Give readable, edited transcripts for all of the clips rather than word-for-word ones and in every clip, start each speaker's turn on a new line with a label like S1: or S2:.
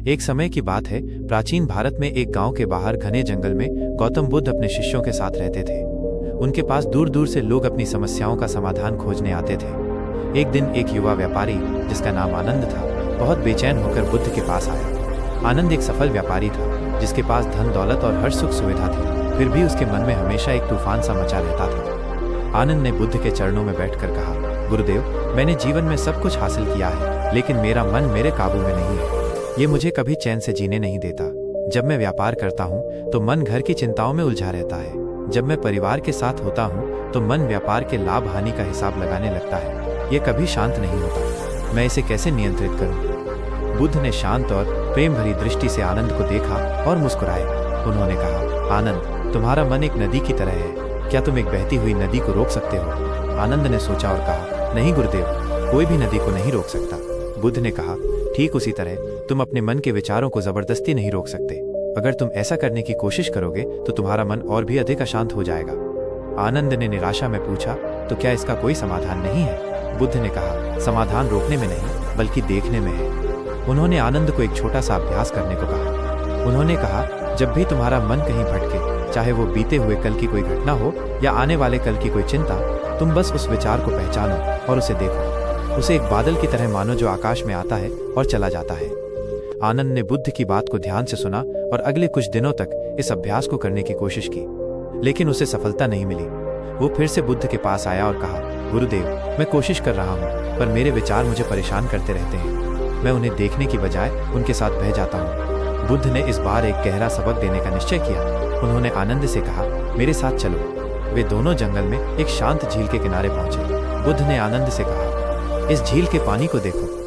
S1: एक समय की बात है, प्राचीन भारत में एक गांव के बाहर घने जंगल में गौतम बुद्ध अपने शिष्यों के साथ रहते थे। उनके पास दूर दूर से लोग अपनी समस्याओं का समाधान खोजने आते थे। एक दिन एक युवा व्यापारी, जिसका नाम आनंद था, बहुत बेचैन होकर बुद्ध के पास आया। आनंद एक सफल व्यापारी था, जिसके पास धन दौलत और हर सुख सुविधा थी, फिर भी उसके मन में हमेशा एक तूफान सा मचा रहता था। आनंद ने बुद्ध के चरणों में बैठकर कहा, गुरुदेव, मैंने जीवन में सब कुछ हासिल किया है, लेकिन मेरा मन मेरे काबू में नहीं है। ये मुझे कभी चैन से जीने नहीं देता। जब मैं व्यापार करता हूँ तो मन घर की चिंताओं में उलझा रहता है। जब मैं परिवार के साथ होता हूँ तो मन व्यापार के लाभ हानि का हिसाब लगाने लगता है। ये कभी शांत नहीं होता। मैं इसे कैसे नियंत्रित करूँ? बुद्ध ने शांत और प्रेम भरी दृष्टि से आनंद को देखा और मुस्कुराए। उन्होंने कहा, आनंद, तुम्हारा मन एक नदी की तरह है। क्या तुम एक बहती हुई नदी को रोक सकते हो? आनंद ने सोचा और कहा, नहीं गुरुदेव, कोई भी नदी को नहीं रोक सकता। बुद्ध ने कहा, ठीक उसी तरह तुम अपने मन के विचारों को जबरदस्ती नहीं रोक सकते। अगर तुम ऐसा करने की कोशिश करोगे तो तुम्हारा मन और भी अधिक अशांत हो जाएगा। आनंद ने निराशा में पूछा, तो क्या इसका कोई समाधान नहीं है? बुद्ध ने कहा, समाधान रोकने में नहीं, बल्कि देखने में है। उन्होंने आनंद को एक छोटा सा अभ्यास करने को कहा। उन्होंने कहा, जब भी तुम्हारा मन कहीं भटके, चाहे वो बीते हुए कल की कोई घटना हो या आने वाले कल की कोई चिंता, तुम बस उस विचार को पहचानो और उसे देखो। उसे एक बादल की तरह मानो जो आकाश में आता है और चला जाता है। आनंद ने बुद्ध की बात को ध्यान से सुना और अगले कुछ दिनों तक इस अभ्यास को करने की कोशिश की, लेकिन उसे सफलता नहीं मिली। वो फिर से बुद्ध के पास आया और कहा, गुरुदेव, मैं कोशिश कर रहा हूँ, पर मेरे विचार मुझे परेशान करते रहते हैं। मैं उन्हें देखने की बजाय उनके साथ बह जाता हूँ। बुद्ध ने इस बार एक गहरा सबक देने का निश्चय किया। उन्होंने आनंद से कहा, मेरे साथ चलो। वे दोनों जंगल में एक शांत झील के किनारे पहुंचे। बुद्ध ने आनंद से कहा, इस झील के पानी को देखो।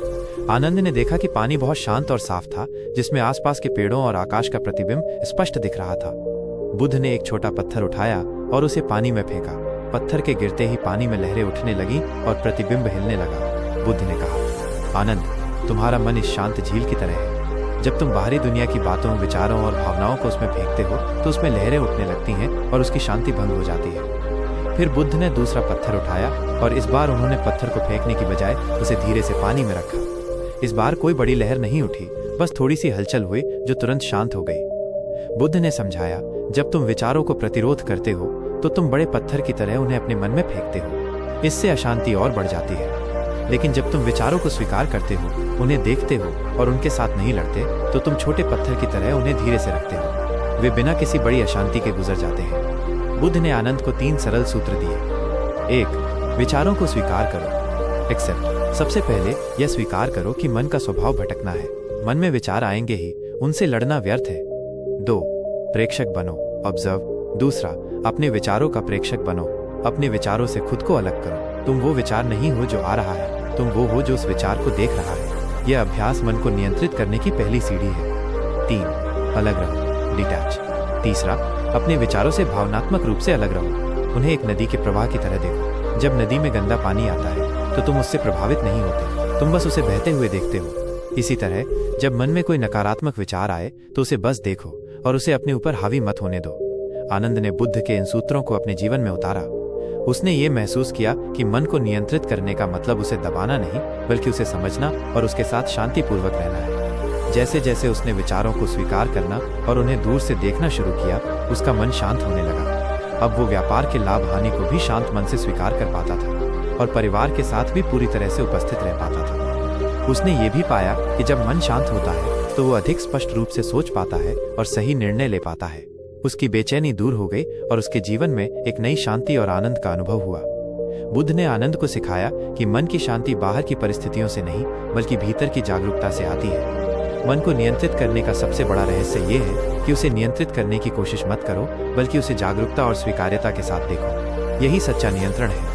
S1: आनंद ने देखा कि पानी बहुत शांत और साफ था, जिसमें आसपास के पेड़ों और आकाश का प्रतिबिंब स्पष्ट दिख रहा था। बुद्ध ने एक छोटा पत्थर उठाया और उसे पानी में फेंका। पत्थर के गिरते ही पानी में लहरें उठने लगी और प्रतिबिंब हिलने लगा। बुद्ध ने कहा, आनंद, तुम्हारा मन इस शांत झील की तरह है। जब तुम बाहरी दुनिया की बातों, विचारों और भावनाओं को उसमें फेंकते हो तो उसमें लहरें उठने लगती हैं और उसकी शांति भंग हो जाती है। फिर बुद्ध ने दूसरा पत्थर उठाया और इस बार उन्होंने पत्थर को फेंकने की बजाय उसे धीरे से पानी में रखा। इस बार कोई बड़ी लहर नहीं उठी, बस थोड़ी सी हलचल हुई जो तुरंत शांत हो गई। बुद्ध ने समझाया, जब तुम विचारों को प्रतिरोध करते हो तो तुम बड़े पत्थर की तरह उन्हें अपने मन में फेंकते हो। इससे अशांति और बढ़ जाती है। लेकिन जब तुम विचारों को स्वीकार करते हो, उन्हें देखते हो और उनके साथ नहीं लड़ते, तो तुम छोटे पत्थर की तरह उन्हें धीरे से रखते हो। वे बिना किसी बड़ी अशांति के गुजर जाते हैं। बुद्ध ने आनंद को 3 सरल सूत्र दिए। 1. विचारों को स्वीकार करो, एक्सेप्ट। सबसे पहले यह स्वीकार करो कि मन का स्वभाव भटकना है। मन में विचार आएंगे ही, उनसे लड़ना व्यर्थ है। 2. प्रेक्षक बनो, ऑब्जर्व। दूसरा, अपने विचारों का प्रेक्षक बनो। अपने विचारों से खुद को अलग करो। तुम वो विचार नहीं हो जो आ रहा है, तुम वो हो जो उस विचार को देख रहा है। यह अभ्यास मन को नियंत्रित करने की पहली सीढ़ी है। 3. अलग रहो, डिटैच। तीसरा, अपने विचारों से भावनात्मक रूप से अलग रहो। उन्हें एक नदी के प्रवाह की तरह देखो। जब नदी में गंदा पानी आता है तो तुम उससे प्रभावित नहीं होते, तुम बस उसे बहते हुए देखते हो। इसी तरह जब मन में कोई नकारात्मक विचार आए तो उसे बस देखो और उसे अपने ऊपर हावी मत होने दो। आनंद ने बुद्ध के इन सूत्रों को अपने जीवन में उतारा। उसने ये महसूस किया कि मन को नियंत्रित करने का मतलब उसे दबाना नहीं, बल्कि उसे समझना और उसके साथ शांतिपूर्वक रहना है। जैसे जैसे उसने विचारों को स्वीकार करना और उन्हें दूर से देखना शुरू किया, उसका मन शांत होने लगा। अब वो व्यापार के लाभ हानि को भी शांत मन से स्वीकार कर पाता था और परिवार के साथ भी पूरी तरह से उपस्थित रह पाता था। उसने ये भी पाया कि जब मन शांत होता है तो वो अधिक स्पष्ट रूप से सोच पाता है और सही निर्णय ले पाता है। उसकी बेचैनी दूर हो गई और उसके जीवन में एक नई शांति और आनंद का अनुभव हुआ। बुद्ध ने आनंद को सिखाया कि मन की शांति बाहर की परिस्थितियों से नहीं, बल्कि भीतर की जागरूकता से आती है। मन को नियंत्रित करने का सबसे बड़ा रहस्य ये है कि उसे नियंत्रित करने की कोशिश मत करो, बल्कि उसे जागरूकता और स्वीकार्यता के साथ देखो। यही सच्चा नियंत्रण है।